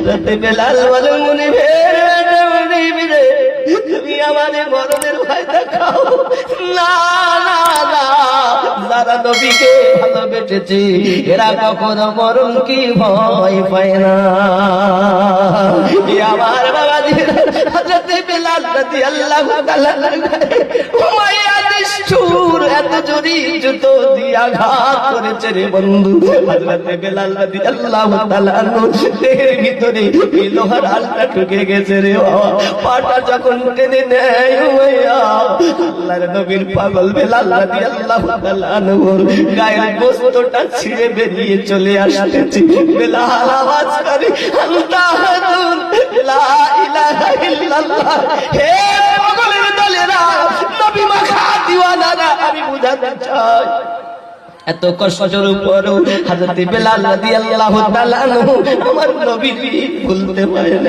হযরত বেলাল বলে মুনিবের মুনিবিরে তুমি আমাদের মরণের ভয় দেখাও না না না যারা নবীকে ভালোবেসেছে এরা কখনো মরণ কি ভয় পায় না আমার বাবাজি হযরত বেলাল রাদিয়াল্লাহু তাআলা উমাইয়া নিষ্ঠুর এত জোরে জুতো দিয়ে আঘাত করেছে রে বন্ধু হযরত বেলাল রাদিয়াল্লাহু তাআলা দেহের ভিতরে এই লোহার আলটা ঢুকে গেছে রে বাবা পাটা যখন টেনে নেয় উমাইয়া আল্লাহর নবীর পাগল বেলাল রাদিয়াল্লাহু তাআলা গায়ের গোশতটা ছিঁড়ে বেরিয়ে চলে আসছে বেলাল আওয়াজ করে আল্লাহুর লা ইলাহা ইল্লাল্লাহ হে পাগলের দলেরা নবী মাখা দিওয়ানারা আমি বুঝাতে চাই এত কষ্টের উপরও হযরত বেলাল রাদিয়াল্লাহু তাআলা আমার নবী ভুলতে পারে না